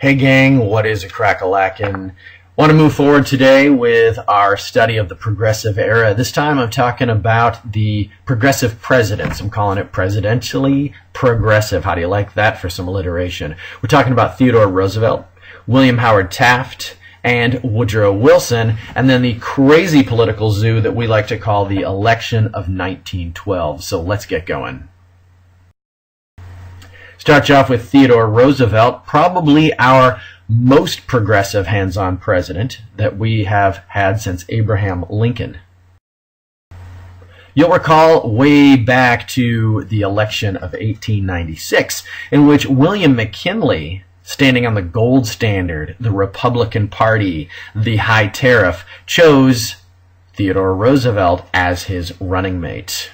Hey gang, what is a crack-a-lackin'? Want to move forward today with our study of the progressive era. This time I'm talking about the progressive presidents. I'm calling it presidentially progressive. How do you like that for some alliteration? We're talking about Theodore Roosevelt, William Howard Taft, and Woodrow Wilson, and then the crazy political zoo that we like to call the election of 1912. So let's get going. Start you off with Theodore Roosevelt, probably our most progressive hands-on president that we have had since Abraham Lincoln. You'll recall way back to the election of 1896, in which William McKinley, standing on the gold standard, the Republican Party, the high tariff, chose Theodore Roosevelt as his running mate.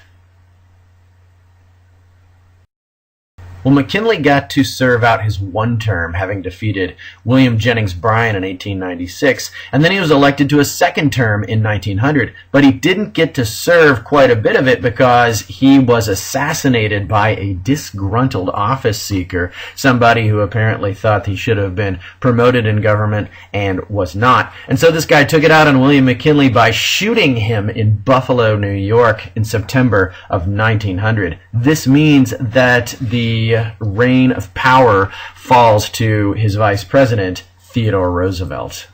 Well, McKinley got to serve out his one term, having defeated William Jennings Bryan in 1896, and then he was elected to a second term in 1900, but he didn't get to serve quite a bit of it because he was assassinated by a disgruntled office seeker, somebody who apparently thought he should have been promoted in government and was not. And so this guy took it out on William McKinley by shooting him in Buffalo, New York in September of 1900. This means that the reign of power falls to his vice president, Theodore Roosevelt.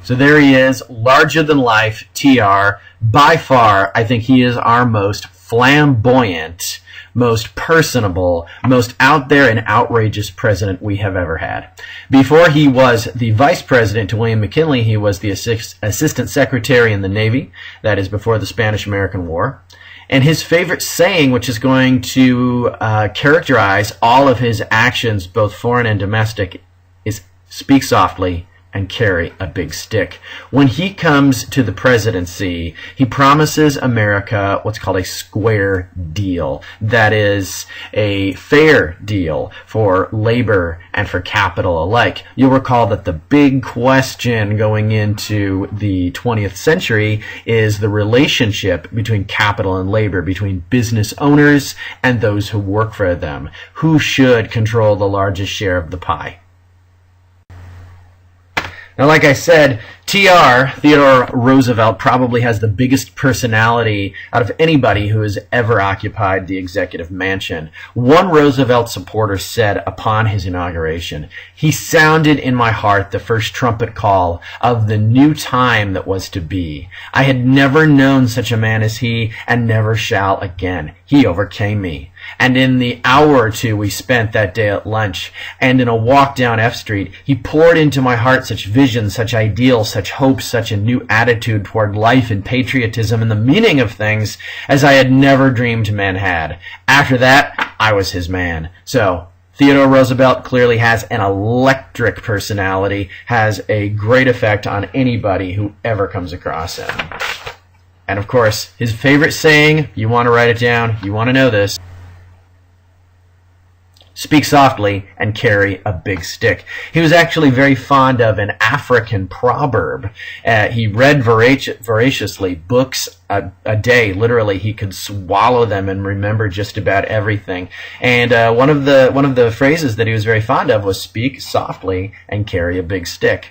So there he is, larger than life, TR. By far, I think he is our most flamboyant, most personable, most out there and outrageous president we have ever had. Before he was the vice president to William McKinley, he was the assistant secretary in the Navy. That is before the Spanish-American War. And his favorite saying, which is going to characterize all of his actions, both foreign and domestic, is speak softly and carry a big stick. When he comes to the presidency, he promises America what's called a square deal. That is a fair deal for labor and for capital alike. You'll recall that the big question going into the 20th century is the relationship between capital and labor, between business owners and those who work for them. Who should control the largest share of the pie? Now, like I said, Theodore Roosevelt, probably has the biggest personality out of anybody who has ever occupied the executive mansion. One Roosevelt supporter said upon his inauguration, "He sounded in my heart the first trumpet call of the new time that was to be. I had never known such a man as he, and never shall again. He overcame me." And in the hour or two we spent that day at lunch, and in a walk down F Street, he poured into my heart such visions, such ideals, such hopes, such a new attitude toward life and patriotism and the meaning of things as I had never dreamed men had. After that, I was his man. So, Theodore Roosevelt clearly has an electric personality, has a great effect on anybody who ever comes across him. And of course, his favorite saying, you want to write it down, you want to know this: speak softly and carry a big stick. He was actually very fond of an African proverb. He read voraciously, books a day. Literally, he could swallow them and remember just about everything. And one of the phrases that he was very fond of was speak softly and carry a big stick.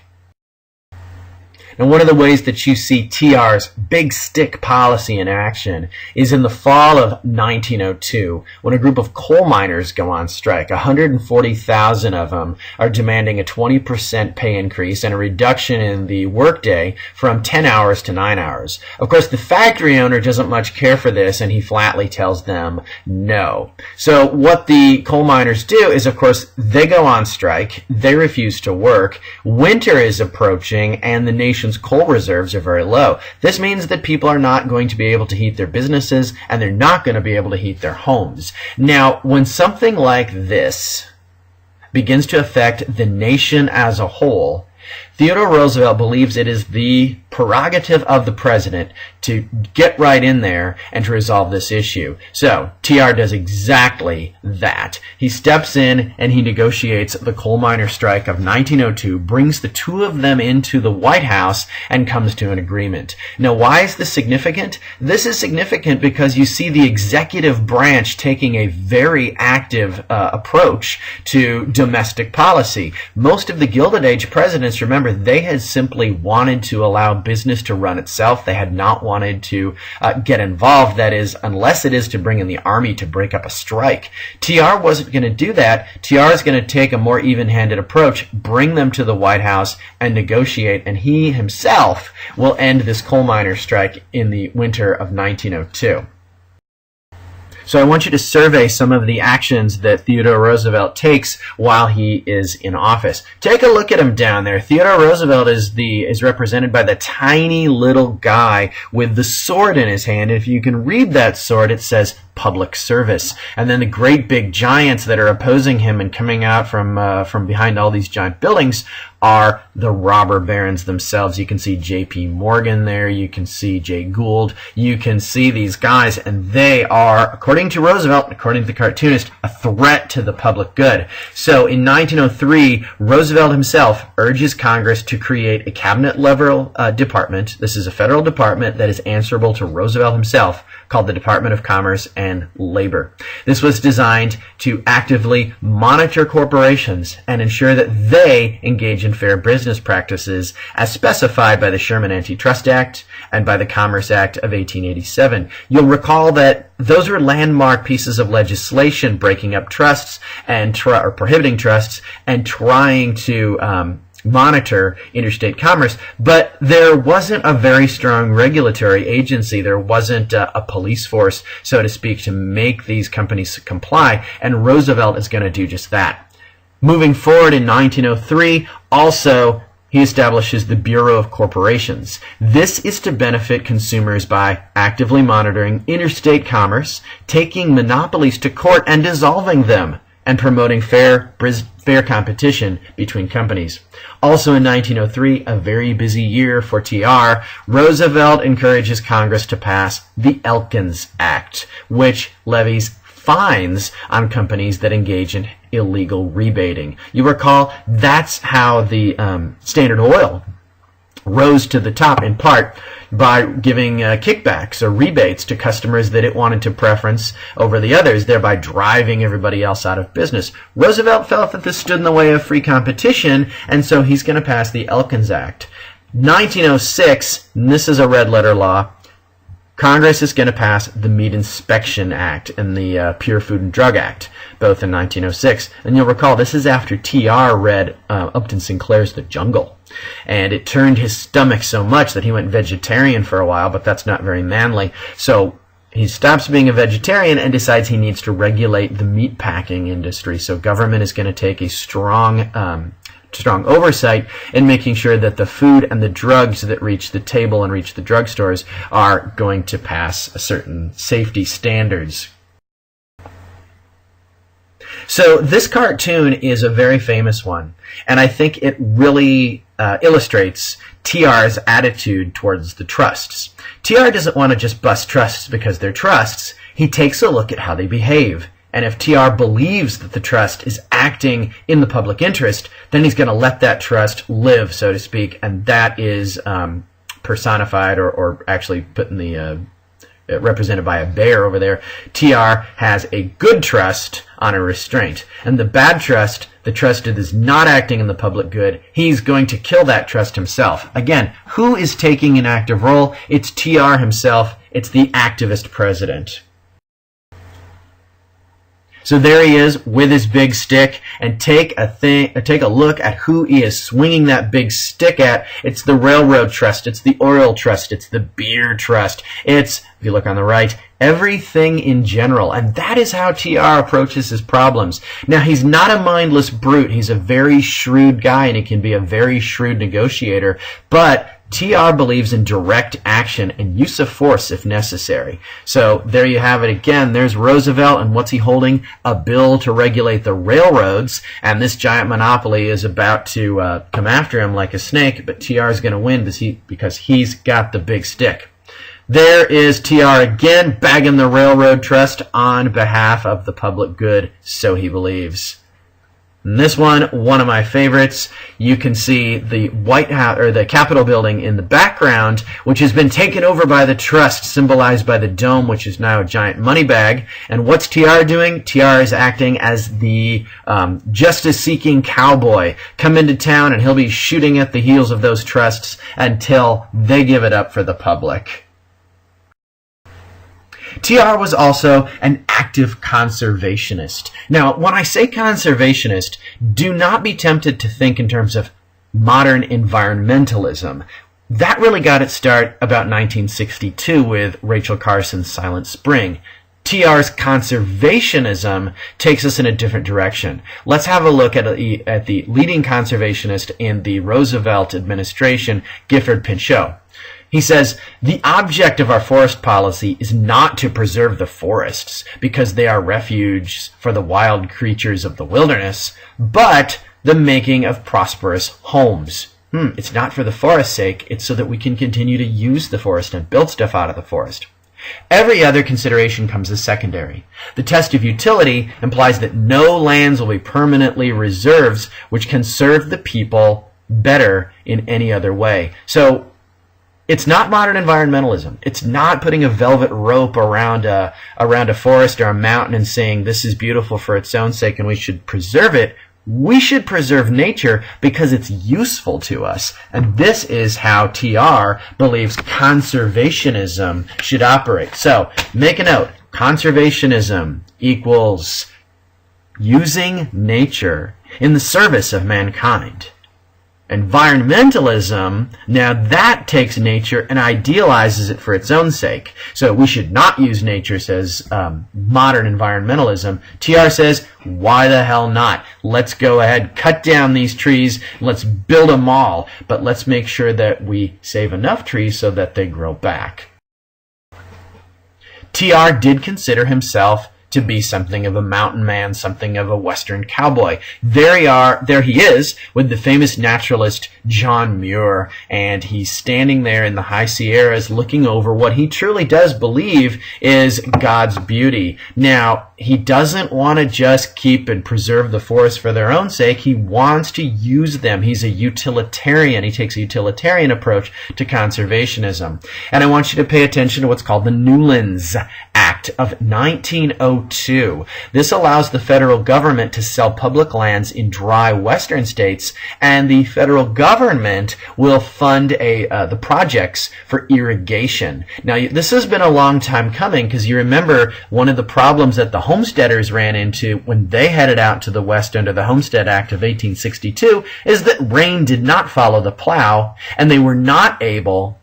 And one of the ways that you see TR's big stick policy in action is in the fall of 1902, when a group of coal miners go on strike. 140,000 of them are demanding a 20% pay increase and a reduction in the workday from 10 hours to 9 hours. Of course, the factory owner doesn't much care for this, and he flatly tells them no. So what the coal miners do is, of course, they go on strike. They refuse to work. Winter is approaching, and the nation's coal reserves are very low. This means that people are not going to be able to heat their businesses, and they're not going to be able to heat their homes. Now, when something like this begins to affect the nation as a whole, Theodore Roosevelt believes it is the prerogative of the president to get right in there and to resolve this issue. So TR does exactly that. He steps in and he negotiates the coal miner strike of 1902, brings the two of them into the White House, and comes to an agreement. Now, why is this significant? This is significant because you see the executive branch taking a very active approach to domestic policy. Most of the Gilded Age presidents, remember, they had simply wanted to allow business to run itself. They had not wanted to get involved, that is, unless it is to bring in the army to break up a strike. TR wasn't going to do that. TR is going to take a more even-handed approach, bring them to the White House, and negotiate, and he himself will end this coal miner strike in the winter of 1902. So I want you to survey some of the actions that Theodore Roosevelt takes while he is in office. Take a look at him down there. Theodore Roosevelt is represented by the tiny little guy with the sword in his hand. If you can read that sword, it says public service. And then the great big giants that are opposing him and coming out from behind all these giant buildings are the robber barons themselves. You can see J.P. Morgan there. You can see Jay Gould. You can see these guys, and they are, according to Roosevelt, according to the cartoonist, a threat to the public good. So in 1903, Roosevelt himself urges Congress to create a cabinet-level department. This is a federal department that is answerable to Roosevelt himself, called the Department of Commerce and Labor. This was designed to actively monitor corporations and ensure that they engage in fair business practices as specified by the Sherman Antitrust Act and by the Commerce Act of 1887. You'll recall that those were landmark pieces of legislation breaking up trusts and or prohibiting trusts and trying to monitor interstate commerce, but there wasn't a very strong regulatory agency. There wasn't a police force, so to speak, to make these companies comply, and Roosevelt is going to do just that. Moving forward in 1903, also, he establishes the Bureau of Corporations. This is to benefit consumers by actively monitoring interstate commerce, taking monopolies to court and dissolving them, and promoting fair competition between companies. Also in 1903, a very busy year for TR, Roosevelt encourages Congress to pass the Elkins Act, which levies fines on companies that engage in illegal rebating. You recall, that's how the Standard Oil rose to the top, in part by giving kickbacks or rebates to customers that it wanted to preference over the others, thereby driving everybody else out of business. Roosevelt felt that this stood in the way of free competition, and so he's going to pass the Elkins Act. 1906, and this is a red letter law, Congress is going to pass the Meat Inspection Act and the Pure Food and Drug Act, both in 1906. And you'll recall, this is after TR read Upton Sinclair's The Jungle. And it turned his stomach so much that he went vegetarian for a while, but that's not very manly. So he stops being a vegetarian and decides he needs to regulate the meat packing industry. So government is going to take a strong oversight in making sure that the food and the drugs that reach the table and reach the drugstores are going to pass a certain safety standards. So this cartoon is a very famous one, and I think it really illustrates TR's attitude towards the trusts. TR doesn't want to just bust trusts because they're trusts. He takes a look at how they behave. And if TR believes that the trust is acting in the public interest, then he's going to let that trust live, so to speak, and that is personified or actually put in the represented by a bear over there. TR has a good trust on a restraint, and the bad trust, the trust that is not acting in the public good, he's going to kill that trust himself. Again, who is taking an active role? It's TR himself. It's the activist president. So there he is with his big stick, and take a look at who he is swinging that big stick at. It's the railroad trust, it's the oil trust, it's the beer trust, it's, if you look on the right, everything in general. And that is how TR approaches his problems. Now, he's not a mindless brute. He's a very shrewd guy, and he can be a very shrewd negotiator. But TR believes in direct action and use of force if necessary. So there you have it again. There's Roosevelt, and what's he holding? A bill to regulate the railroads, and this giant monopoly is about to come after him like a snake, but TR is going to win because he's got the big stick. There is TR again, bagging the railroad trust on behalf of the public good, so he believes. And this one of my favorites. You can see the White House, or the Capitol building in the background, which has been taken over by the trust, symbolized by the dome, which is now a giant money bag. And what's TR doing? TR is acting as the justice-seeking cowboy. Come into town, and he'll be shooting at the heels of those trusts until they give it up for the public. TR was also an active conservationist. Now, when I say conservationist, do not be tempted to think in terms of modern environmentalism. That really got its start about 1962 with Rachel Carson's Silent Spring. TR's conservationism takes us in a different direction. Let's have a look at the leading conservationist in the Roosevelt administration, Gifford Pinchot. He says, the object of our forest policy is not to preserve the forests because they are refuges for the wild creatures of the wilderness, but the making of prosperous homes. It's not for the forest's sake, it's so that we can continue to use the forest and build stuff out of the forest. Every other consideration comes as secondary. The test of utility implies that no lands will be permanently reserves which can serve the people better in any other way. So, it's not modern environmentalism. It's not putting a velvet rope around a forest or a mountain and saying this is beautiful for its own sake and we should preserve it. We should preserve nature because it's useful to us. And this is how TR believes conservationism should operate. So, make a note. Conservationism equals using nature in the service of mankind. Environmentalism, now that takes nature and idealizes it for its own sake. So we should not use nature, says modern environmentalism. TR says, why the hell not? Let's go ahead, cut down these trees, let's build a mall, but let's make sure that we save enough trees so that they grow back. TR did consider himself to be something of a mountain man, something of a Western cowboy. There he is with the famous naturalist John Muir, and he's standing there in the high Sierras looking over what he truly does believe is God's beauty. Now, he doesn't want to just keep and preserve the forests for their own sake. He wants to use them. He's a utilitarian. He takes a utilitarian approach to conservationism. And I want you to pay attention to what's called the Newlands Act of 1902. This allows the federal government to sell public lands in dry western states, and the federal government will fund the projects for irrigation. Now, this has been a long time coming because you remember one of the problems that the homesteaders ran into when they headed out to the west under the Homestead Act of 1862 is that rain did not follow the plow, and they were not able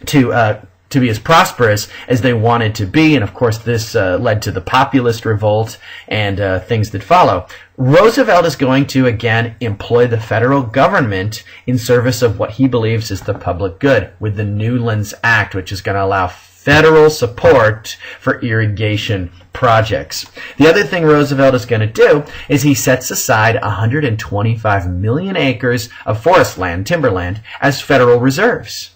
to be as prosperous as they wanted to be. And of course, this led to the populist revolt and things that follow. Roosevelt is going to, again, employ the federal government in service of what he believes is the public good with the Newlands Act, which is going to allow federal support for irrigation projects. The other thing Roosevelt is going to do is he sets aside 125 million acres of forest land, timberland, as federal reserves.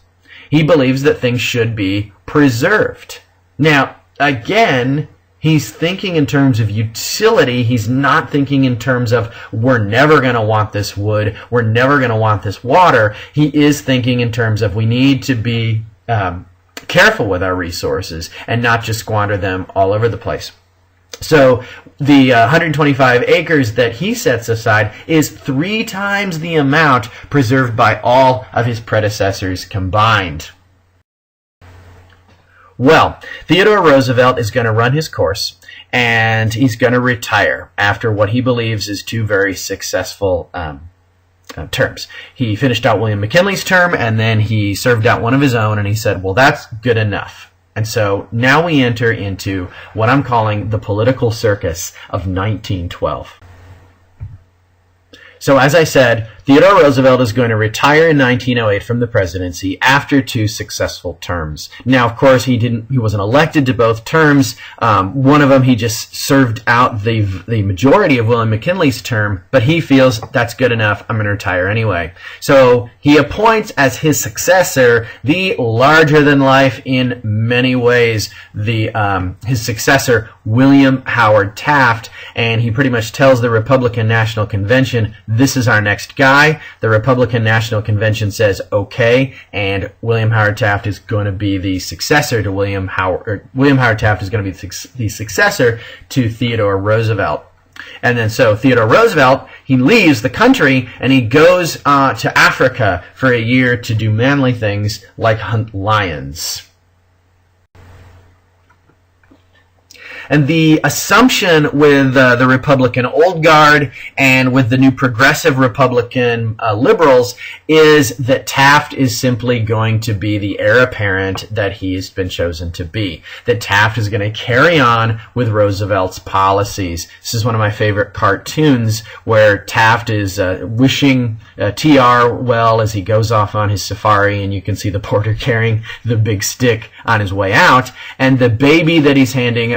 He believes that things should be preserved. Now, again, he's thinking in terms of utility. He's not thinking in terms of we're never going to want this wood, we're never going to want this water. He is thinking in terms of we need to be careful with our resources and not just squander them all over the place. So the 125 acres that he sets aside is 3 times the amount preserved by all of his predecessors combined. Well, Theodore Roosevelt is going to run his course, and he's going to retire after what he believes is 2 very successful terms. He finished out William McKinley's term, and then he served out one of his own, and he said, well, that's good enough. And so now we enter into what I'm calling the political circus of 1912. So as I said, Theodore Roosevelt is going to retire in 1908 from the presidency after 2 successful terms. Now, of course, he wasn't elected to both terms. One of them, he just served out the majority of William McKinley's term, but he feels that's good enough. I'm going to retire anyway. So he appoints as his successor the larger-than-life in many ways, his successor, William Howard Taft, and he pretty much tells the Republican National Convention, this is our next guy. The Republican National Convention says okay, and William Howard Taft is going to be the successor to William Howard Taft is going to be the successor to Theodore Roosevelt. And then so Theodore Roosevelt, he leaves the country and he goes to Africa for a year to do manly things like hunt lions. And the assumption with the Republican Old Guard and with the new progressive Republican liberals is that Taft is simply going to be the heir apparent that he's been chosen to be. That Taft is going to carry on with Roosevelt's policies. This is one of my favorite cartoons where Taft is wishing TR well as he goes off on his safari, and you can see the porter carrying the big stick on his way out, and the baby that he's handing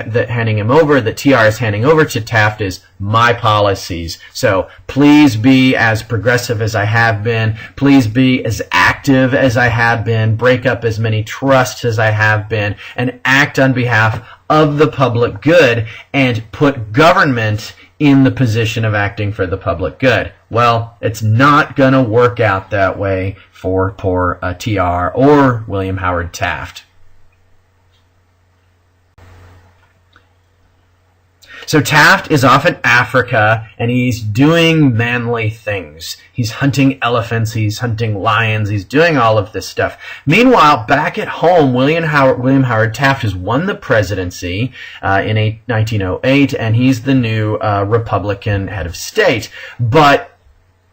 him over, that TR is handing over to Taft, is my policies. So please be as progressive as I have been. Please be as active as I have been. Break up as many trusts as I have been, and act on behalf of the public good, and put government in the position of acting for the public good. Well, it's not going to work out that way for poor TR or William Howard Taft. So Taft is off in Africa, and he's doing manly things. He's hunting elephants, he's hunting lions, he's doing all of this stuff. Meanwhile, back at home, William Howard Taft has won the presidency in 1908, and he's the new Republican head of state. But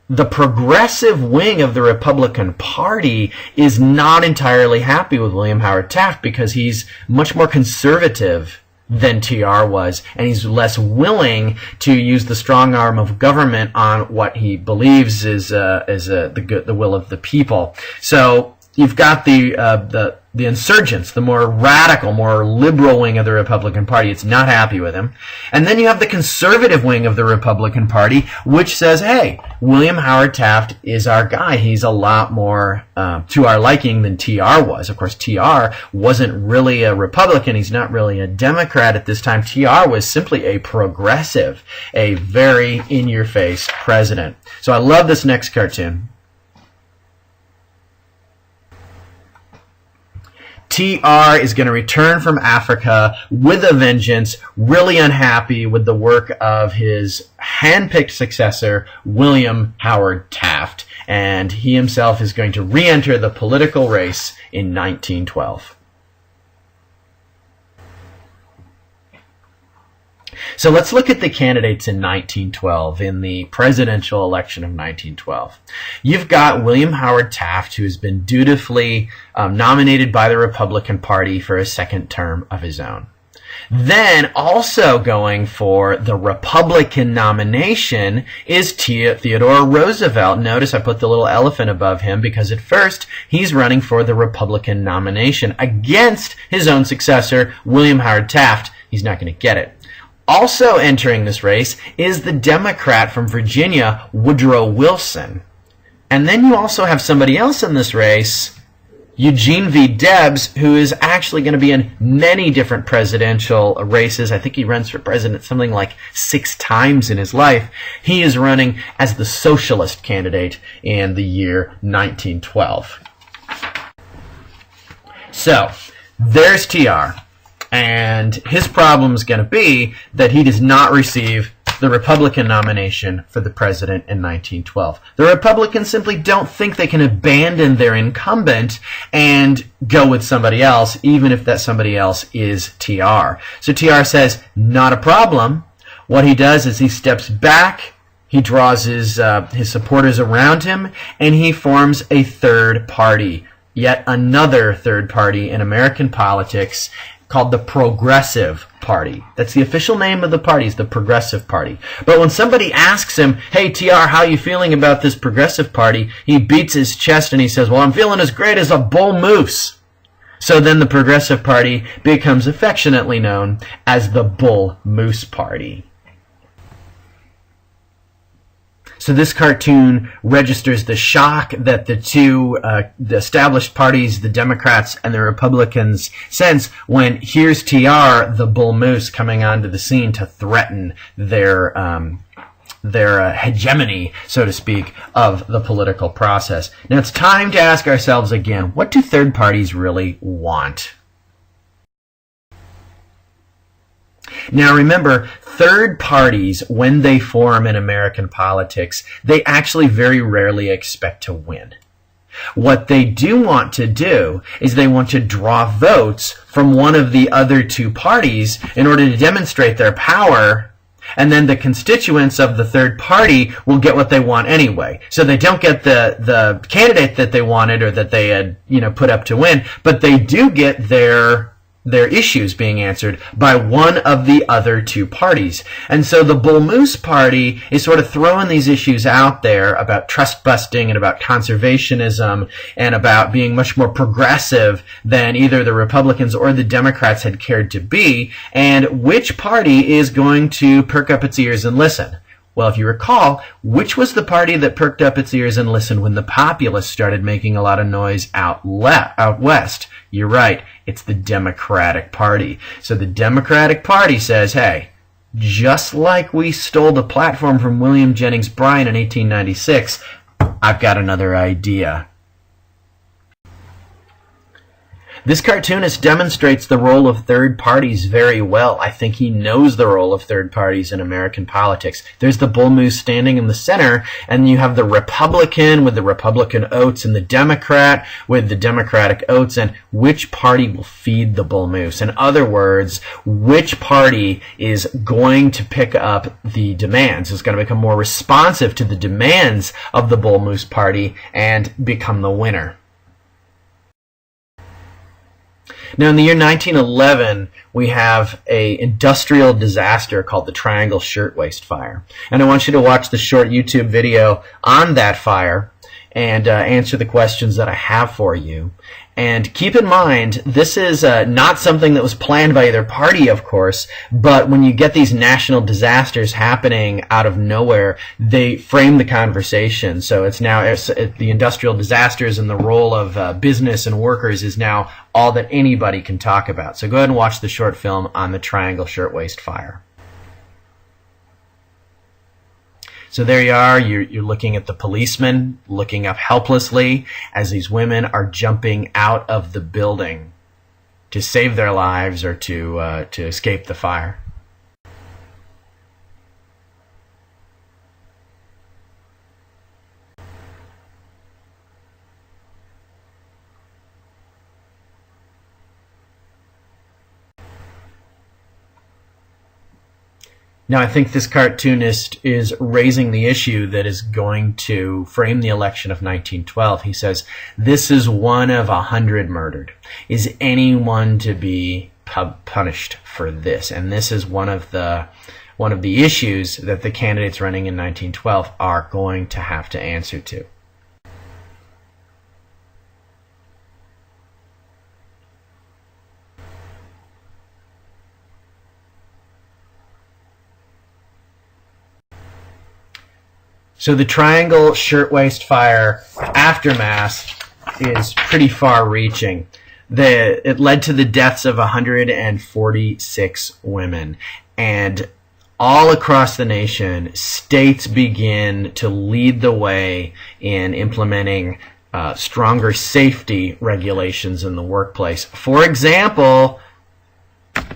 the progressive wing of the Republican Party is not entirely happy with William Howard Taft because he's much more conservative than TR was, and he's less willing to use the strong arm of government on what he believes is the will of the people. So you've got the insurgents, the more radical, more liberal wing of the Republican Party. It's not happy with him. And then you have the conservative wing of the Republican Party, which says, hey, William Howard Taft is our guy. He's a lot more to our liking than TR was. Of course, TR wasn't really a Republican. He's not really a Democrat at this time. TR was simply a progressive, a very in-your-face president. So I love this next cartoon. TR is going to return from Africa with a vengeance, really unhappy with the work of his handpicked successor, William Howard Taft, and he himself is going to re-enter the political race in 1912. So let's look at the candidates in 1912, in the presidential election of 1912. You've got William Howard Taft, who has been dutifully nominated by the Republican Party for a second term of his own. Then also going for the Republican nomination is Theodore Roosevelt. Notice I put the little elephant above him because at first he's running for the Republican nomination against his own successor, William Howard Taft. He's not going to get it. Also entering this race is the Democrat from Virginia, Woodrow Wilson. And then you also have somebody else in this race, Eugene V. Debs, who is actually going to be in many different presidential races. I think he runs for president something like 6 times in his life. He is running as the socialist candidate in the year 1912. So, there's TR. And his problem is going to be that he does not receive the Republican nomination for the president in 1912. The Republicans simply don't think they can abandon their incumbent and go with somebody else, even if that somebody else is TR. So TR says, not a problem. What he does is he steps back, he draws his supporters around him, and he forms a third party, yet another third party in American politics, called the Progressive Party. That's the official name of the party, is the Progressive Party. But when somebody asks him, hey, TR, how are you feeling about this Progressive Party? He beats his chest and he says, well, I'm feeling as great as a bull moose. So then the Progressive Party becomes affectionately known as the Bull Moose Party. So this cartoon registers the shock that the two the established parties, the Democrats and the Republicans, sense when here's TR, the bull moose, coming onto the scene to threaten their hegemony, so to speak, of the political process. Now it's time to ask ourselves again, what do third parties really want? Now remember, third parties, when they form in American politics, they actually very rarely expect to win. What they do want to do is they want to draw votes from one of the other two parties in order to demonstrate their power, and then the constituents of the third party will get what they want anyway. So they don't get the candidate that they wanted or that they had, put up to win, but they do get their issues being answered by one of the other two parties. And so the Bull Moose Party is sort of throwing these issues out there about trust busting and about conservationism and about being much more progressive than either the Republicans or the Democrats had cared to be. And which party is going to perk up its ears and listen? Well, if you recall, which was the party that perked up its ears and listened when the populists started making a lot of noise out west? You're right, it's the Democratic Party. So the Democratic Party says, hey, just like we stole the platform from William Jennings Bryan in 1896, I've got another idea. This cartoonist demonstrates the role of third parties very well. I think he knows the role of third parties in American politics. There's the bull moose standing in the center, and you have the Republican with the Republican oats and the Democrat with the Democratic oats, and which party will feed the bull moose? In other words, which party is going to pick up the demands, is going to become more responsive to the demands of the bull moose party and become the winner? Now, in the year 1911, we have an industrial disaster called the Triangle Shirtwaist Fire. And I want you to watch the short YouTube video on that fire and answer the questions that I have for you. And keep in mind, this is not something that was planned by either party, of course, but when you get these national disasters happening out of nowhere, they frame the conversation. So it's now the industrial disasters and the role of business and workers is now all that anybody can talk about. So go ahead and watch the short film on the Triangle Shirtwaist Fire. So there you are, you're looking at the policemen looking up helplessly as these women are jumping out of the building to save their lives or to escape the fire. Now, I think this cartoonist is raising the issue that is going to frame the election of 1912. He says, this is one of 100 murdered. Is anyone to be punished for this? And this is one of the issues that the candidates running in 1912 are going to have to answer to. So the Triangle Shirtwaist Fire aftermath is pretty far-reaching. It led to the deaths of 146 women. And all across the nation, states begin to lead the way in implementing stronger safety regulations in the workplace. For example,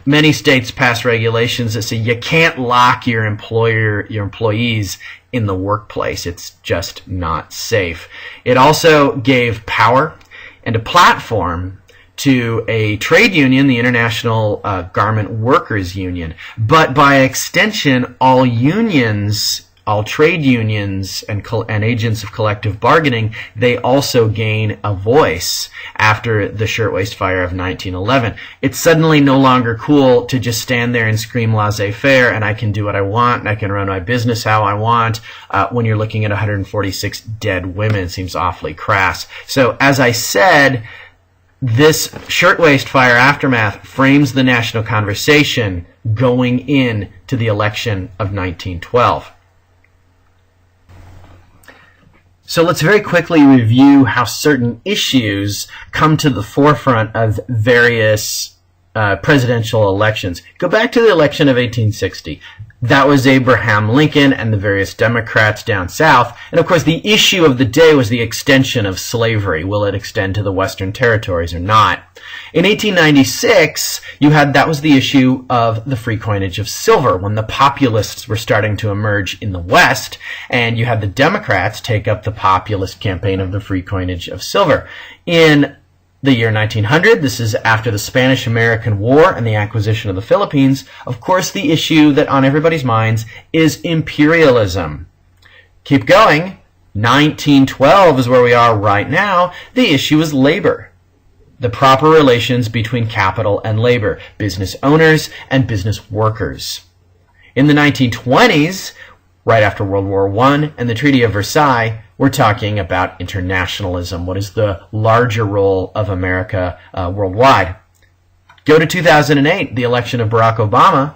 many states pass regulations that say you can't lock your employees in the workplace. It's just not safe. It also gave power and a platform to a trade union, the International Garment Workers Union. But by extension, all unions all trade unions and agents of collective bargaining, they also gain a voice after the Shirtwaist Fire of 1911. It's suddenly no longer cool to just stand there and scream laissez-faire and I can do what I want and I can run my business how I want. When you're looking at 146 dead women, it seems awfully crass. So as I said, this Shirtwaist Fire aftermath frames the national conversation going in to the election of 1912. So let's very quickly review how certain issues come to the forefront of various presidential elections. Go back to the election of 1860. That was Abraham Lincoln and the various Democrats down south. And of course, the issue of the day was the extension of slavery. Will it extend to the Western territories or not? In 1896, that was the issue of the free coinage of silver, when the populists were starting to emerge in the West, and you had the Democrats take up the populist campaign of the free coinage of silver. In the year 1900, this is after the Spanish-American War and the acquisition of the Philippines. Of course, the issue that on everybody's minds is imperialism. Keep going. 1912 is where we are right now. The issue is labor. The proper relations between capital and labor, business owners and business workers. In the 1920s, right after World War I and the Treaty of Versailles, we're talking about internationalism. What is the larger role of America worldwide? Go to 2008, the election of Barack Obama,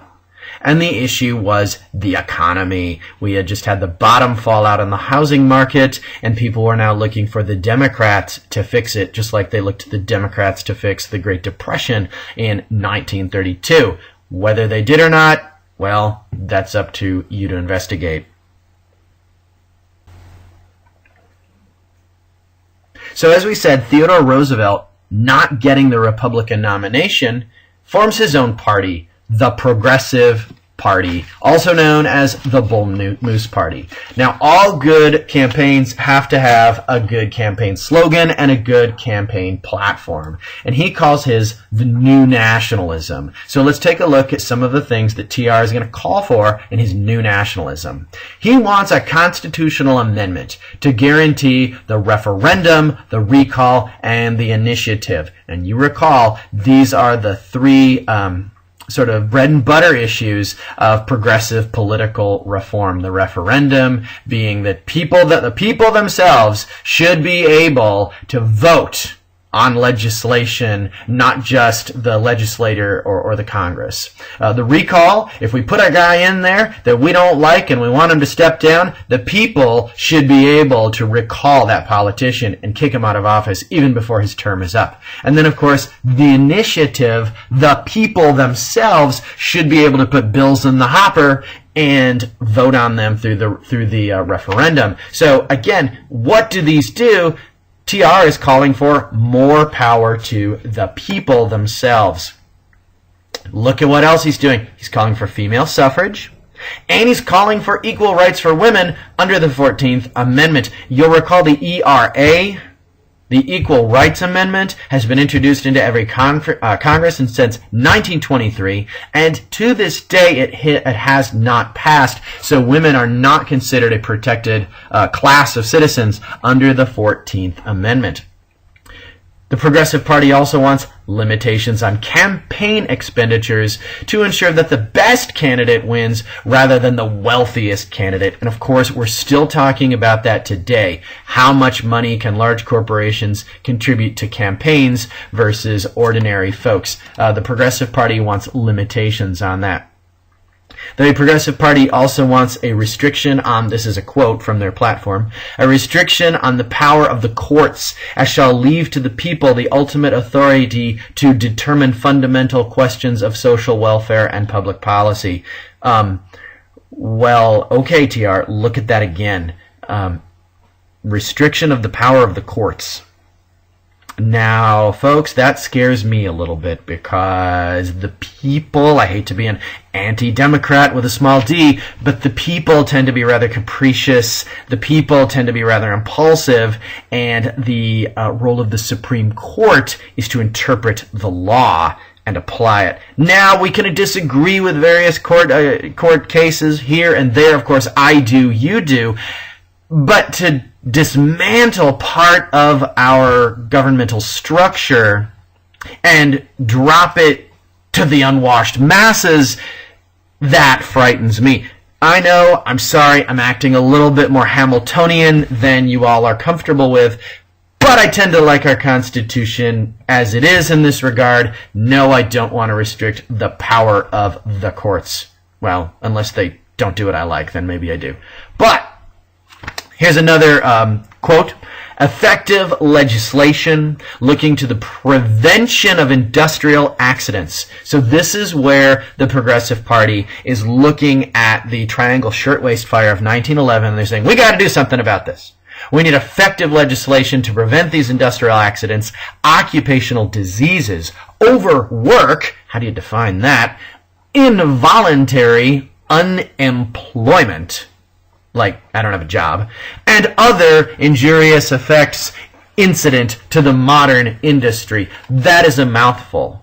and the issue was the economy. We had just had the bottom fall out in the housing market, and people were now looking for the Democrats to fix it, just like they looked to the Democrats to fix the Great Depression in 1932. Whether they did or not, well, that's up to you to investigate. So as we said, Theodore Roosevelt, not getting the Republican nomination, forms his own party, the Progressive Party, also known as the Bull Moose Party. Now, all good campaigns have to have a good campaign slogan and a good campaign platform. And he calls his the New Nationalism. So let's take a look at some of the things that TR is going to call for in his New Nationalism. He wants a constitutional amendment to guarantee the referendum, the recall, and the initiative. And you recall, these are the three sort of bread and butter issues of progressive political reform. The referendum being that the people themselves should be able to vote on legislation, not just the legislator or the Congress. The recall, if we put a guy in there that we don't like and we want him to step down, the people should be able to recall that politician and kick him out of office even before his term is up. And then, of course, the initiative, the people themselves should be able to put bills in the hopper and vote on them through the referendum. So again, what do these do? TR is calling for more power to the people themselves. Look at what else he's doing. He's calling for female suffrage, and he's calling for equal rights for women under the 14th Amendment. You'll recall the ERA, the Equal Rights Amendment, has been introduced into every Congress since 1923, and to this day it has not passed, so women are not considered a protected class of citizens under the 14th Amendment. The Progressive Party also wants limitations on campaign expenditures to ensure that the best candidate wins rather than the wealthiest candidate. And of course, we're still talking about that today. How much money can large corporations contribute to campaigns versus ordinary folks? The Progressive Party wants limitations on that. The Progressive Party also wants a restriction on, this is a quote from their platform, a restriction on the power of the courts, as shall leave to the people the ultimate authority to determine fundamental questions of social welfare and public policy. Well, okay, TR, look at that again. Restriction of the power of the courts. Now, folks, that scares me a little bit because the people, I hate to be an anti-democrat with a small d, but the people tend to be rather capricious, the people tend to be rather impulsive, and the role of the Supreme Court is to interpret the law. and apply it. Now, we can disagree with various court cases here and there. Of course, I do, you do. But to dismantle part of our governmental structure and drop it to the unwashed masses, that frightens me. I know, I'm sorry, I'm acting a little bit more Hamiltonian than you all are comfortable with, but I tend to like our Constitution as it is in this regard. No, I don't want to restrict the power of the courts. Well, unless they don't do what I like, then maybe I do. But here's another quote. Effective legislation looking to the prevention of industrial accidents. So this is where the Progressive Party is looking at the Triangle Shirtwaist Fire of 1911, and they're saying, we got to do something about this. We need effective legislation to prevent these industrial accidents, occupational diseases, overwork, how do you define that, involuntary unemployment, like I don't have a job, and other injurious effects incident to the modern industry. That is a mouthful.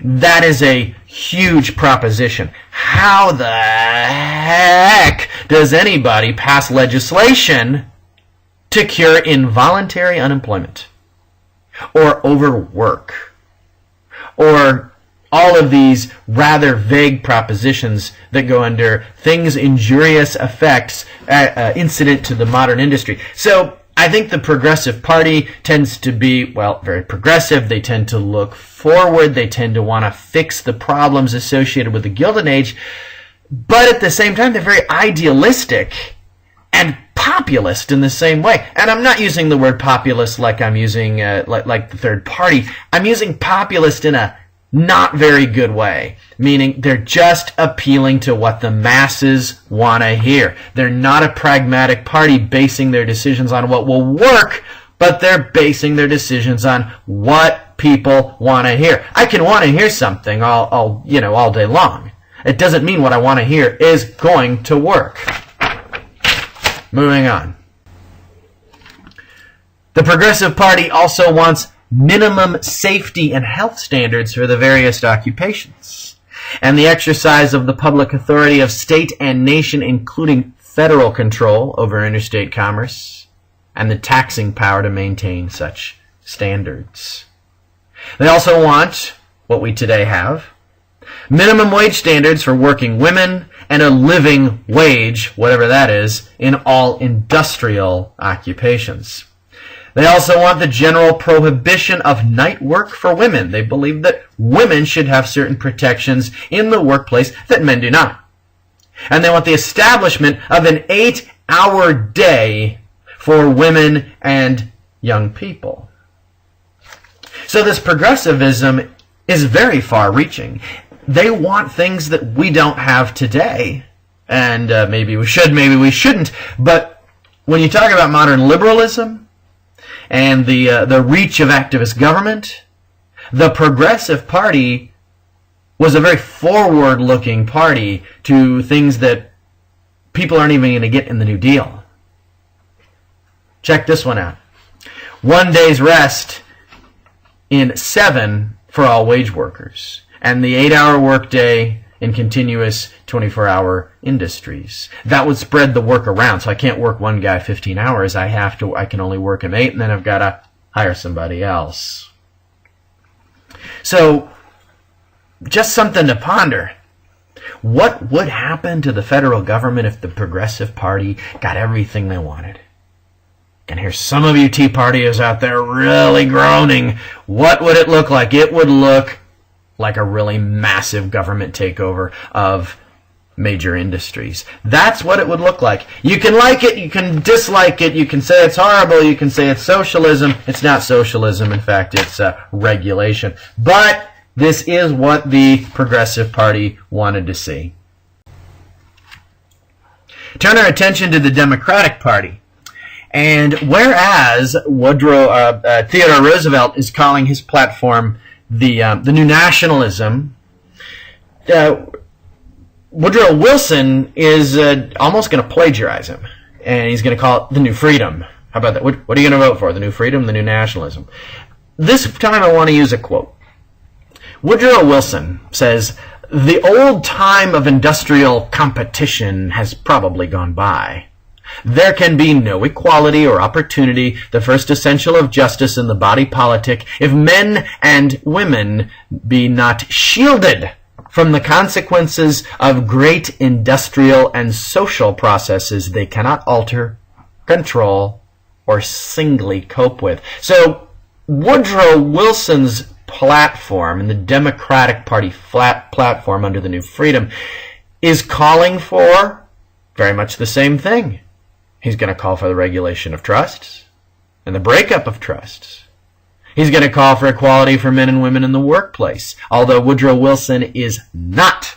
That is a huge proposition. How the heck does anybody pass legislation to cure involuntary unemployment or overwork or all of these rather vague propositions that go under things injurious effects incident to the modern industry? So I think the Progressive Party tends to be, well, very progressive. They tend to look forward. They tend to want to fix the problems associated with the Gilded Age. But at the same time, they're very idealistic and populist in the same way. And I'm not using the word populist like I'm using like the third party. I'm using populist in a not very good way, meaning they're just appealing to what the masses want to hear. They're not a pragmatic party basing their decisions on what will work, but they're basing their decisions on what people want to hear. I can want to hear something all day long. It doesn't mean what I want to hear is going to work. Moving on. The Progressive Party also wants minimum safety and health standards for the various occupations, and the exercise of the public authority of state and nation, including federal control over interstate commerce, and the taxing power to maintain such standards. They also want, what we today have, minimum wage standards for working women and a living wage, whatever that is, in all industrial occupations. They also want the general prohibition of night work for women. They believe that women should have certain protections in the workplace that men do not. And they want the establishment of an 8-hour day for women and young people. So this progressivism is very far-reaching. They want things that we don't have today. And maybe we should, maybe we shouldn't. But when you talk about modern liberalism and the reach of activist government, the Progressive Party was a very forward-looking party to things that people aren't even going to get in the New Deal. Check this one out. 1 day's rest in 7 for all wage workers, and the 8-hour workday in continuous 24-hour industries. That would spread the work around, so I can't work one guy 15 hours. I can only work him 8, and then I've got to hire somebody else. So, just something to ponder. What would happen to the federal government if the Progressive Party got everything they wanted? I can hear some of you Tea Partiers out there really groaning. What would it look like? It would look like a really massive government takeover of major industries. That's what it would look like. You can like it, you can dislike it, you can say it's horrible, you can say it's socialism. It's not socialism, in fact, it's regulation. But this is what the Progressive Party wanted to see. Turn our attention to the Democratic Party. And whereas Theodore Roosevelt is calling his platform the new nationalism, Woodrow Wilson is almost going to plagiarize him, and he's going to call it the new freedom. How about that? What are you going to vote for? The new freedom, the new nationalism? This time I want to use a quote. Woodrow Wilson says, "The old time of industrial competition has probably gone by. There can be no equality or opportunity, the first essential of justice in the body politic, if men and women be not shielded from the consequences of great industrial and social processes they cannot alter, control, or singly cope with." So Woodrow Wilson's platform and the Democratic Party platform under the New Freedom is calling for very much the same thing. He's going to call for the regulation of trusts and the breakup of trusts. He's going to call for equality for men and women in the workplace, although Woodrow Wilson is not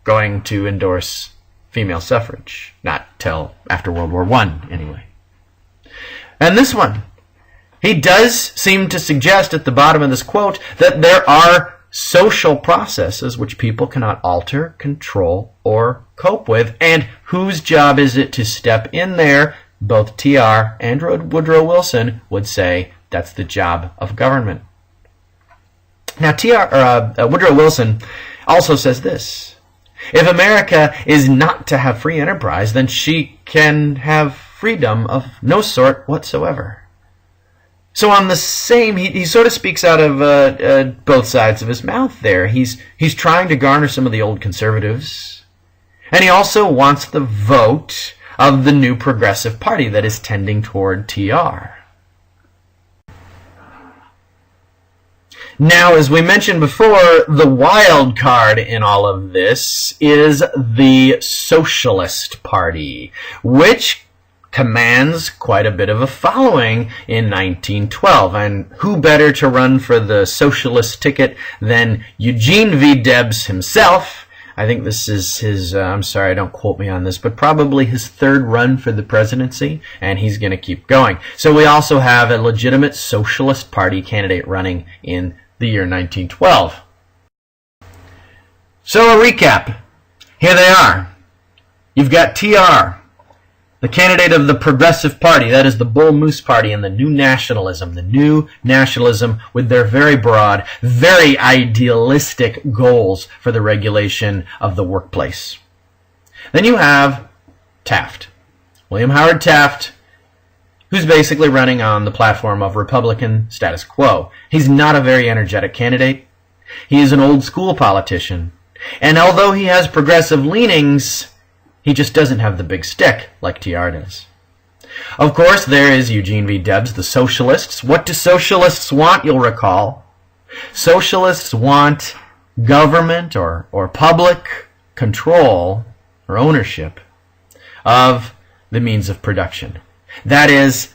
going to endorse female suffrage, not till after World War I anyway. And this one, he does seem to suggest at the bottom of this quote that there are social processes which people cannot alter, control, or cope with, and whose job is it to step in there? Both TR and Woodrow Wilson would say that's the job of government. Now, Woodrow Wilson also says this: if America is not to have free enterprise, then she can have freedom of no sort whatsoever. So on the same, he sort of speaks out of both sides of his mouth there. He's trying to garner some of the old conservatives, and he also wants the vote of the new progressive party that is tending toward TR. Now, as we mentioned before, the wild card in all of this is the Socialist Party, which commands quite a bit of a following in 1912. And who better to run for the socialist ticket than Eugene V. Debs himself? I think this is his, I'm sorry, don't quote me on this, but probably his third run for the presidency, and he's going to keep going. So we also have a legitimate Socialist Party candidate running in the year 1912. So a recap. Here they are. You've got TR, the candidate of the Progressive Party, that is the Bull Moose Party, and the New Nationalism with their very broad, very idealistic goals for the regulation of the workplace. Then you have Taft, William Howard Taft, who's basically running on the platform of Republican status quo. He's not a very energetic candidate. He is an old school politician. And although he has progressive leanings, he just doesn't have the big stick like TR does. Of course, there is Eugene V. Debs, the socialists. What do socialists want, you'll recall? Socialists want government or public control or ownership of the means of production. That is,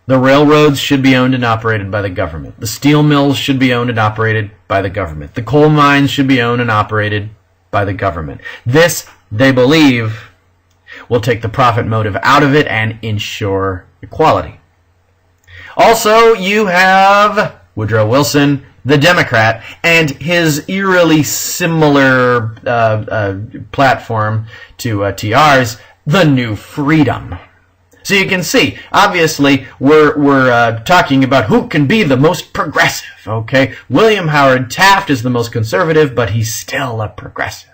the railroads should be owned and operated by the government. The steel mills should be owned and operated by the government. The coal mines should be owned and operated by the government. This, they believe, will take the profit motive out of it and ensure equality. Also, you have Woodrow Wilson, the Democrat, and his eerily similar platform to TR's, the New Freedom. So you can see, obviously, we're talking about who can be the most progressive, okay? William Howard Taft is the most conservative, but he's still a progressive.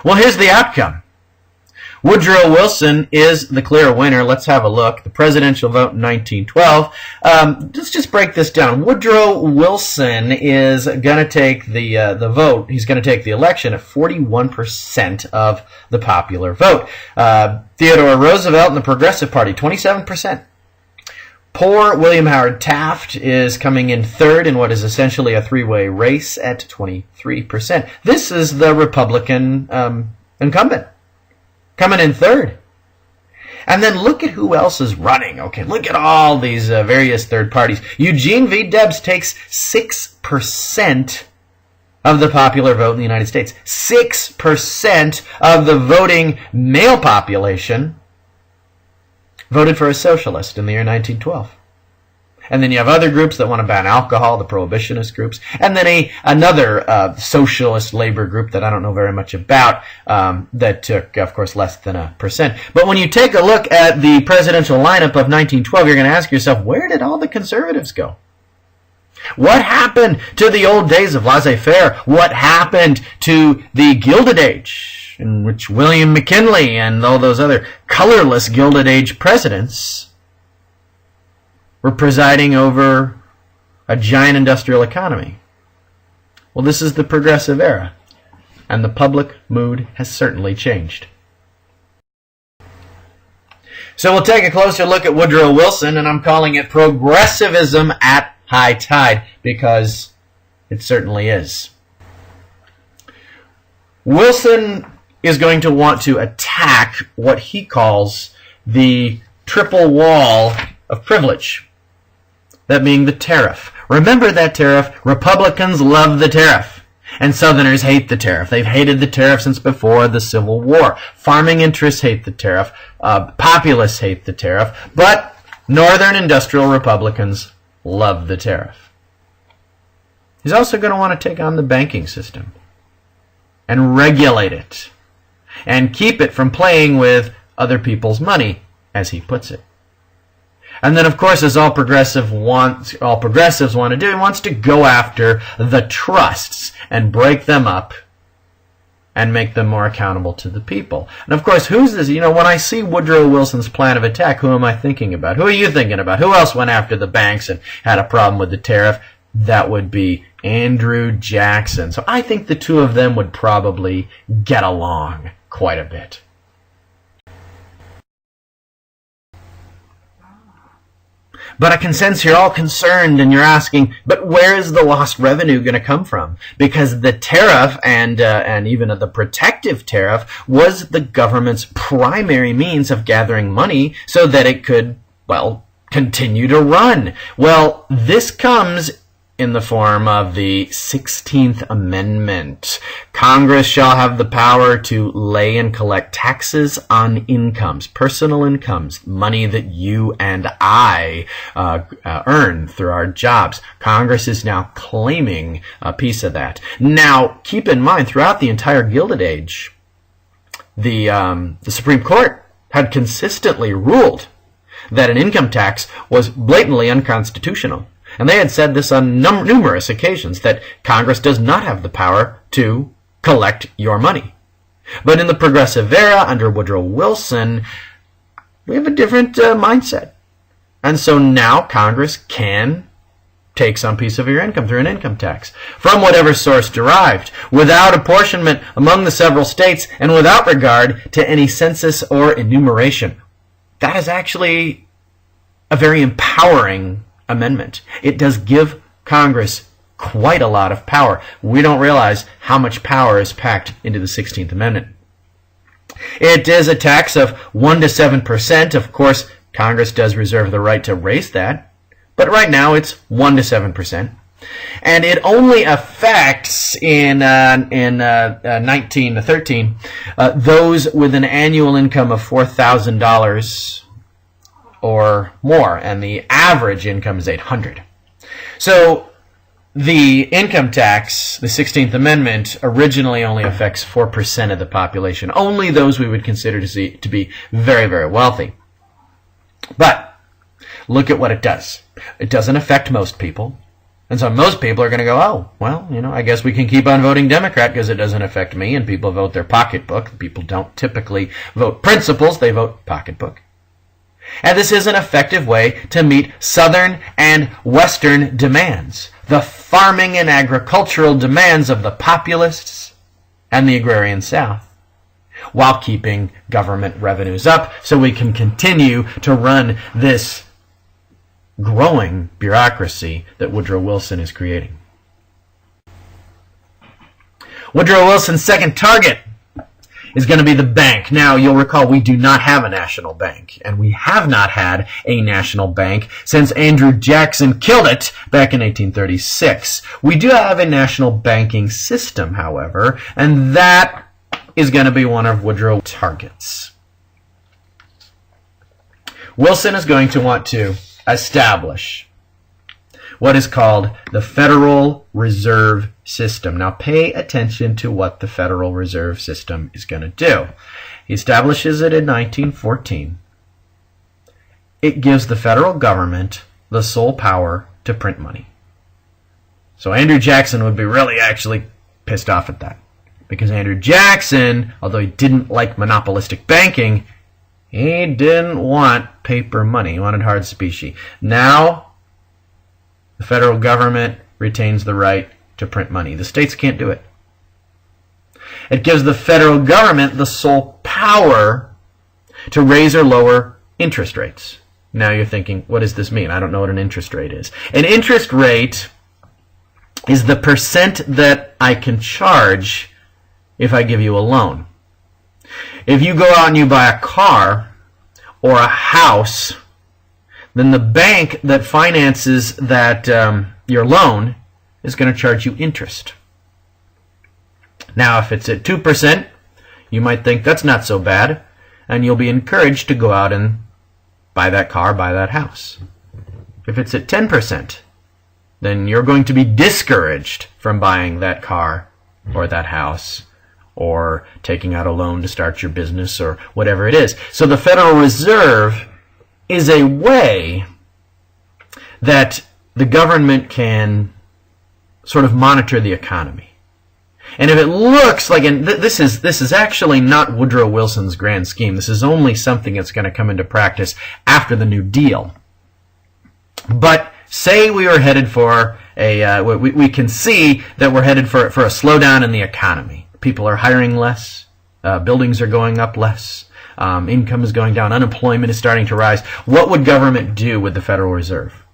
Well, here's the outcome. Woodrow Wilson is the clear winner. Let's have a look. The presidential vote in 1912. Let's just break this down. Woodrow Wilson is going to take the vote. He's going to take the election at 41% of the popular vote. Theodore Roosevelt and the Progressive Party, 27%. Poor William Howard Taft is coming in third in what is essentially a three-way race at 23%. This is the Republican incumbent coming in third. And then look at who else is running. Okay, look at all these various third parties. Eugene V. Debs takes 6% of the popular vote in the United States. 6% of the voting male population voted for a socialist in the year 1912. And then you have other groups that want to ban alcohol, the prohibitionist groups, and then another socialist labor group that I don't know very much about that took, of course, less than 1%. But when you take a look at the presidential lineup of 1912, you're going to ask yourself, where did all the conservatives go? What happened to the old days of laissez-faire? What happened to the Gilded Age, in which William McKinley and all those other colorless Gilded Age presidents were presiding over a giant industrial economy? Well, this is the progressive era, and the public mood has certainly changed. So we'll take a closer look at Woodrow Wilson, and I'm calling it progressivism at high tide, because it certainly is. Wilson is going to want to attack what he calls the triple wall of privilege, that being the tariff. Remember that tariff. Republicans love the tariff, and Southerners hate the tariff. They've hated the tariff since before the Civil War. Farming interests hate the tariff. Populists hate the tariff. But Northern industrial Republicans love the tariff. He's also going to want to take on the banking system and regulate it and keep it from playing with other people's money, as he puts it. And then, of course, as all progressives want to do, he wants to go after the trusts and break them up and make them more accountable to the people. And of course, who's this? When I see Woodrow Wilson's plan of attack, who am I thinking about? Who are you thinking about? Who else went after the banks and had a problem with the tariff? That would be Andrew Jackson. So I think the two of them would probably get along quite a bit. But I can sense you're all concerned and you're asking, but where is the lost revenue going to come from? Because the tariff and even the protective tariff was the government's primary means of gathering money so that it could, continue to run. Well, this comes in the form of the 16th Amendment. Congress shall have the power to lay and collect taxes on incomes, personal incomes, money that you and I earn through our jobs. Congress is now claiming a piece of that. Now, keep in mind, throughout the entire Gilded Age, the Supreme Court had consistently ruled that an income tax was blatantly unconstitutional. And they had said this on numerous occasions, that Congress does not have the power to collect your money. But in the progressive era, under Woodrow Wilson, we have a different mindset. And so now Congress can take some piece of your income through an income tax, from whatever source derived, without apportionment among the several states, and without regard to any census or enumeration. That is actually a very empowering amendment. It does give Congress quite a lot of power. We don't realize how much power is packed into the 16th Amendment. It is a tax of 1 to 7%. Of course, Congress does reserve the right to raise that, but right now it's 1 to 7%. And it only affects in 1913 those with an annual income of $4,000 or more, and the average income is $800. So the income tax, the 16th Amendment, originally only affects 4% of the population, only those we would consider to be very, very wealthy. But look at what it does. It doesn't affect most people. And so most people are going to go, I guess we can keep on voting Democrat because it doesn't affect me, and people vote their pocketbook. People don't typically vote principles, they vote pocketbook. And this is an effective way to meet Southern and Western demands, the farming and agricultural demands of the populists and the agrarian South, while keeping government revenues up so we can continue to run this growing bureaucracy that Woodrow Wilson is creating. Woodrow Wilson's second target is going to be the bank. Now, you'll recall we do not have a national bank, and we have not had a national bank since Andrew Jackson killed it back in 1836. We do have a national banking system, however, and that is going to be one of Woodrow's targets. Wilson is going to want to establish what is called the Federal Reserve System. Now pay attention to what the Federal Reserve System is going to do. He establishes it in 1914. It gives the federal government the sole power to print money. So Andrew Jackson would be really actually pissed off at that. Because Andrew Jackson, although he didn't like monopolistic banking, he didn't want paper money. He wanted hard specie. Now, the federal government retains the right to print money. The states can't do it. It gives the federal government the sole power to raise or lower interest rates. Now you're thinking, what does this mean? I don't know what an interest rate is. An interest rate is the percent that I can charge if I give you a loan. If you go out and you buy a car or a house, then the bank that finances that your loan is going to charge you interest. Now, if it's at 2%, you might think that's not so bad, and you'll be encouraged to go out and buy that car, buy that house. If it's at 10%, then you're going to be discouraged from buying that car or that house or taking out a loan to start your business or whatever it is. So the Federal Reserve is a way that the government can sort of monitor the economy. And if it looks like, and this is actually not Woodrow Wilson's grand scheme. This is only something that's going to come into practice after the New Deal. But say we were headed for we can see that we're headed for a slowdown in the economy. People are hiring less. Buildings are going up less. Income is going down. Unemployment is starting to rise. What would government do with the Federal Reserve?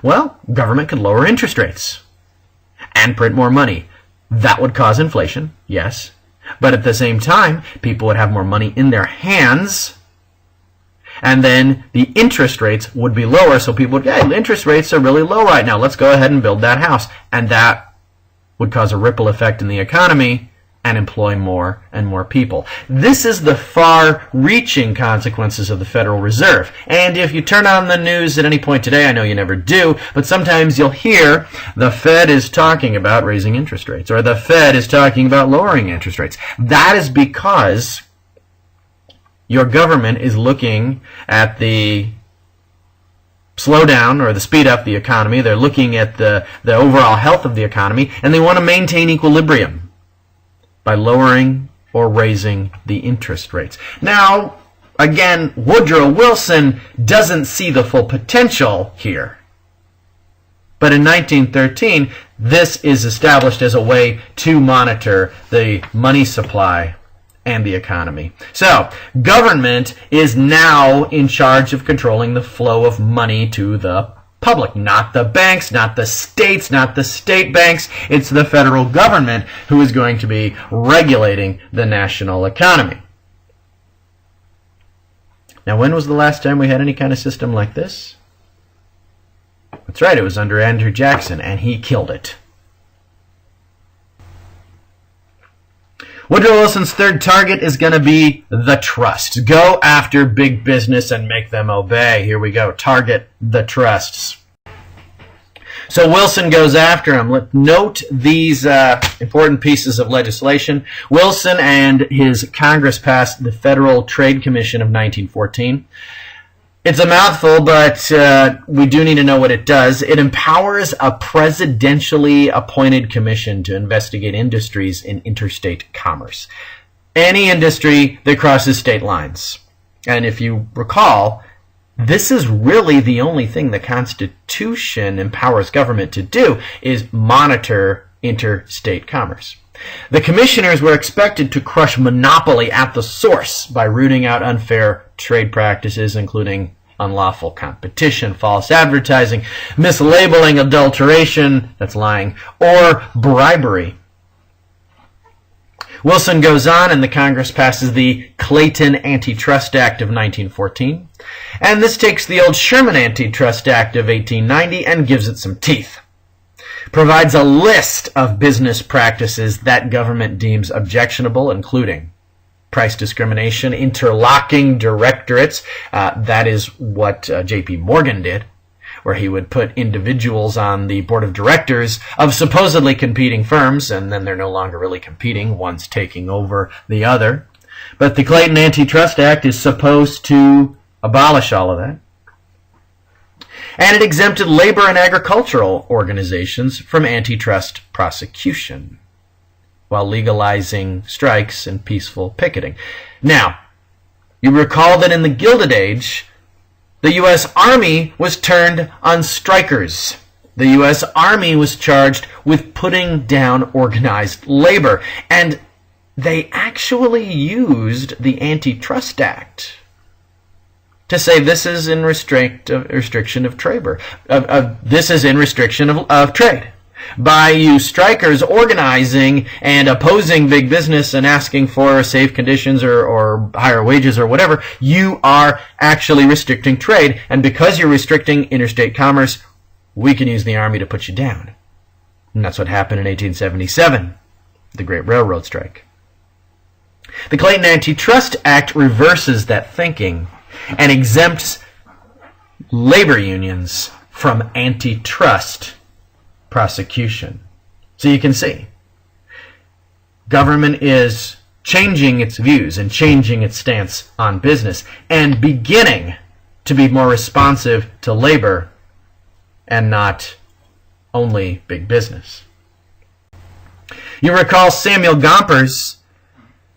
Well, government could lower interest rates and print more money. That would cause inflation, yes. But at the same time, people would have more money in their hands, and then the interest rates would be lower, so people would, hey, interest rates are really low right now. Let's go ahead and build that house. And that would cause a ripple effect in the economy and employ more and more people. This is the far-reaching consequences of the Federal Reserve. And if you turn on the news at any point today, I know you never do, but sometimes you'll hear the Fed is talking about raising interest rates, or the Fed is talking about lowering interest rates. That is because your government is looking at the slowdown or the speed up the economy. They're looking at the overall health of the economy, and they want to maintain equilibrium by lowering or raising the interest rates. Now, again, Woodrow Wilson doesn't see the full potential here. But in 1913, this is established as a way to monitor the money supply and the economy. So, government is now in charge of controlling the flow of money to the public, not the banks, not the states, not the state banks. It's the federal government who is going to be regulating the national economy. Now, when was the last time we had any kind of system like this? That's right, it was under Andrew Jackson, and he killed it. Woodrow Wilson's third target is going to be the trust. Go after big business and make them obey. Here we go. Target the trusts. So Wilson goes after him. Let's note these important pieces of legislation. Wilson and his Congress passed the Federal Trade Commission of 1914. It's a mouthful, but we do need to know what it does. It empowers a presidentially appointed commission to investigate industries in interstate commerce. Any industry that crosses state lines. And if you recall, this is really the only thing the Constitution empowers government to do, is monitor interstate commerce. The commissioners were expected to crush monopoly at the source by rooting out unfair trade practices, including unlawful competition, false advertising, mislabeling, adulteration, that's lying, or bribery. Wilson goes on, and the Congress passes the Clayton Antitrust Act of 1914. And this takes the old Sherman Antitrust Act of 1890 and gives it some teeth. Provides a list of business practices that government deems objectionable, including price discrimination, interlocking directorates. That is what J.P. Morgan did, where he would put individuals on the board of directors of supposedly competing firms, and then they're no longer really competing, one's taking over the other. But the Clayton Antitrust Act is supposed to abolish all of that. And it exempted labor and agricultural organizations from antitrust prosecution while legalizing strikes and peaceful picketing. Now, you recall that in the Gilded Age, the U.S. Army was turned on strikers. The U.S. Army was charged with putting down organized labor, and they actually used the Antitrust Act to say this is in restriction of trade. This is in restriction of trade. By you strikers organizing and opposing big business and asking for safe conditions or higher wages or whatever, you are actually restricting trade. And because you're restricting interstate commerce, we can use the army to put you down. And that's what happened in 1877, the Great Railroad Strike. The Clayton Antitrust Act reverses that thinking and exempts labor unions from antitrust prosecution. So you can see, government is changing its views and changing its stance on business and beginning to be more responsive to labor and not only big business. You recall Samuel Gompers,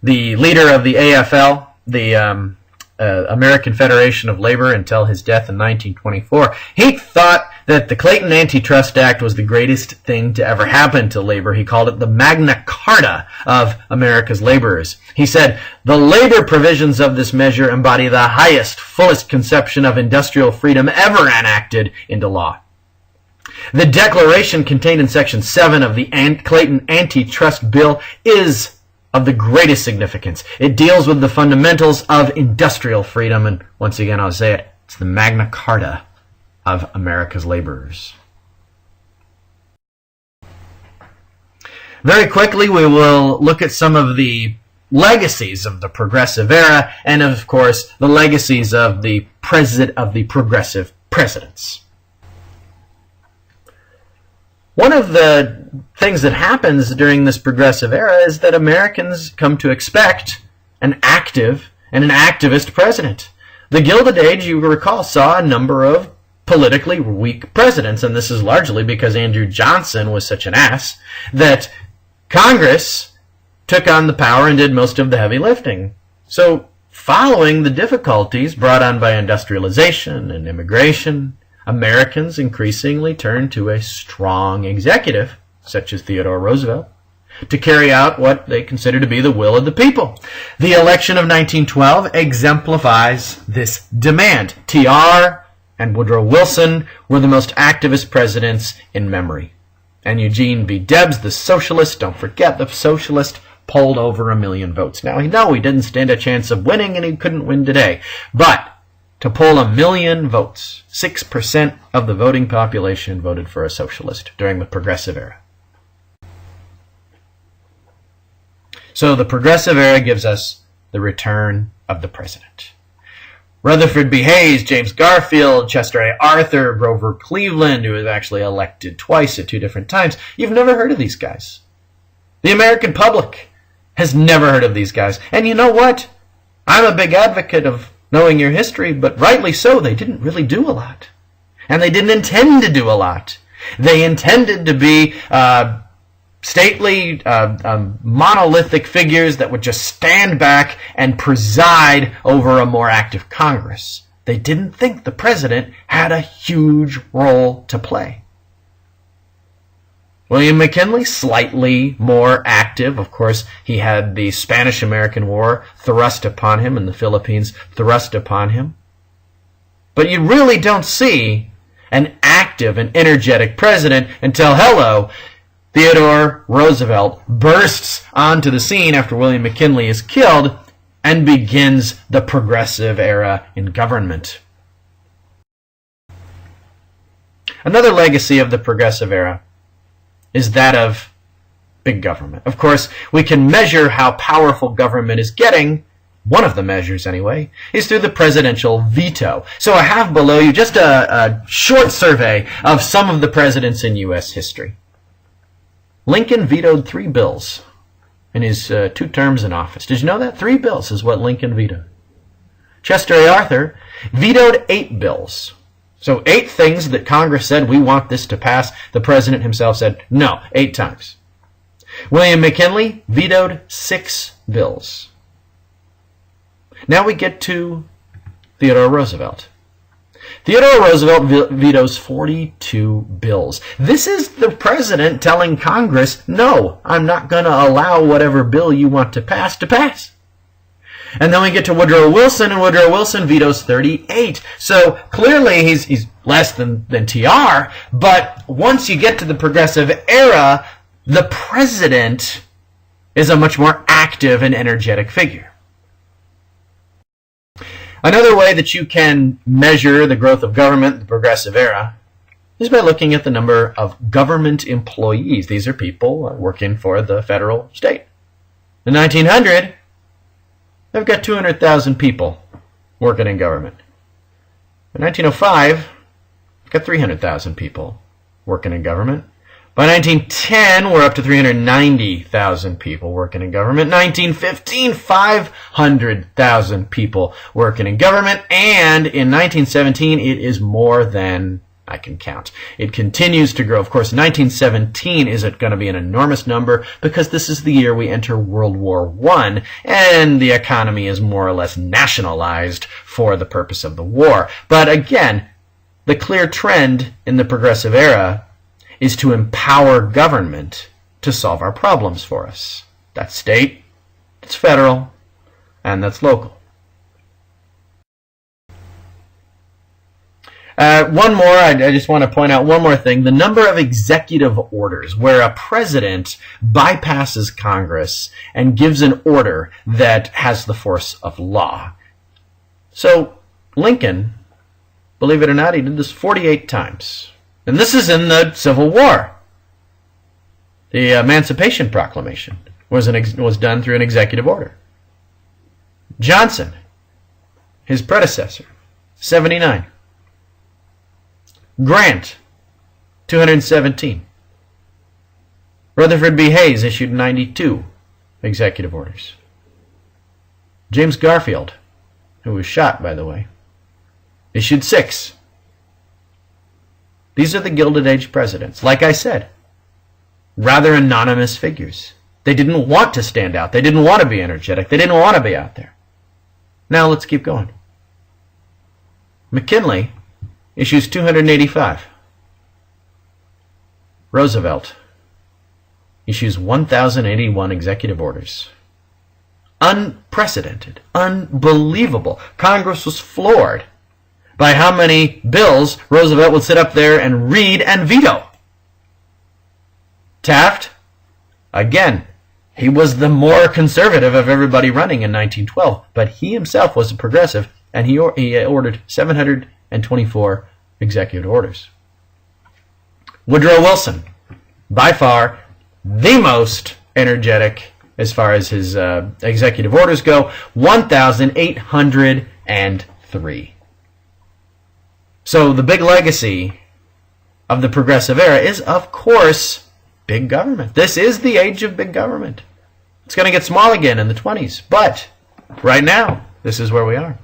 the leader of the AFL, the American Federation of Labor, until his death in 1924. He thought that the Clayton Antitrust Act was the greatest thing to ever happen to labor. He called it the Magna Carta of America's laborers. He said, the labor provisions of this measure embody the highest, fullest conception of industrial freedom ever enacted into law. The declaration contained in Section 7 of the Clayton Antitrust Bill is of the greatest significance. It deals with the fundamentals of industrial freedom, and once again I'll say it, it's the Magna Carta of America's laborers. Very quickly we will look at some of the legacies of the Progressive Era, and of course the legacies of the progressive presidents. One of the things that happens during this Progressive Era is that Americans come to expect an active and an activist president. The Gilded Age, you recall, saw a number of politically weak presidents, and this is largely because Andrew Johnson was such an ass that Congress took on the power and did most of the heavy lifting. So, following the difficulties brought on by industrialization and immigration, Americans increasingly turned to a strong executive, such as Theodore Roosevelt, to carry out what they consider to be the will of the people. The election of 1912 exemplifies this demand. TR and Woodrow Wilson were the most activist presidents in memory. And Eugene B. Debs, the socialist, don't forget the socialist, polled over 1 million votes. Now, no, he didn't stand a chance of winning, and he couldn't win today. But to poll 1 million votes, 6% of the voting population voted for a socialist during the Progressive Era. So the Progressive Era gives us the return of the president. Rutherford B. Hayes, James Garfield, Chester A. Arthur, Grover Cleveland, who was actually elected twice at 2 different times. You've never heard of these guys. The American public has never heard of these guys. And you know what? I'm a big advocate of knowing your history, but rightly so, they didn't really do a lot. And they didn't intend to do a lot. They intended to be stately, monolithic figures that would just stand back and preside over a more active Congress. They didn't think the president had a huge role to play. William McKinley, slightly more active. Of course, he had the Spanish-American War thrust upon him and the Philippines thrust upon him. But you really don't see an active and energetic president until, hello, Theodore Roosevelt bursts onto the scene after William McKinley is killed and begins the Progressive Era in government. Another legacy of the Progressive Era is that of big government. Of course, we can measure how powerful government is getting. One of the measures, anyway, is through the presidential veto. So I have below you just a short survey of some of the presidents in U.S. history. Lincoln vetoed 3 bills in his 2 terms in office. Did you know that? 3 bills is what Lincoln vetoed. Chester A. Arthur vetoed 8 bills. So 8 things that Congress said, we want this to pass. The president himself said no, 8 times. William McKinley vetoed 6 bills. Now we get to Theodore Roosevelt. Theodore Roosevelt vetoes 42 bills. This is the president telling Congress, no, I'm not going to allow whatever bill you want to pass to pass. And then we get to Woodrow Wilson, and Woodrow Wilson vetoes 38. So clearly he's less than TR, but once you get to the progressive era, the president is a much more active and energetic figure. Another way that you can measure the growth of government in the progressive era is by looking at the number of government employees. These are people working for the federal state. In 1900, they've got 200,000 people working in government. In 1905, they've got 300,000 people working in government. By 1910, we're up to 390,000 people working in government. 1915, 500,000 people working in government. And in 1917, it is more than I can count. It continues to grow. Of course, 1917 isn't going to be an enormous number because this is the year we enter World War I, and the economy is more or less nationalized for the purpose of the war. But again, the clear trend in the progressive era is to empower government to solve our problems for us. That's state, that's federal, and that's local. One more, I just want to point out one more thing. The number of executive orders where a president bypasses Congress and gives an order that has the force of law. So Lincoln, believe it or not, he did this 48 times. And this is in the Civil War. The Emancipation Proclamation was done through an executive order. Johnson, his predecessor, 79. Grant, 217. Rutherford B. Hayes issued 92 executive orders. James Garfield, who was shot, by the way, issued 6. These are the Gilded Age presidents. Like I said, rather anonymous figures. They didn't want to stand out. They didn't want to be energetic. They didn't want to be out there. Now let's keep going. McKinley issues 285. Roosevelt issues 1,081 executive orders. Unprecedented. Unbelievable. Congress was floored by how many bills Roosevelt would sit up there and read and veto. Taft, again, he was the more conservative of everybody running in 1912, but he himself was a progressive, and he ordered 724 executive orders. Woodrow Wilson, by far the most energetic as far as his executive orders go, 1,803. So the big legacy of the progressive era is, of course, big government. This is the age of big government. It's going to get small again in the 20s, but right now, this is where we are.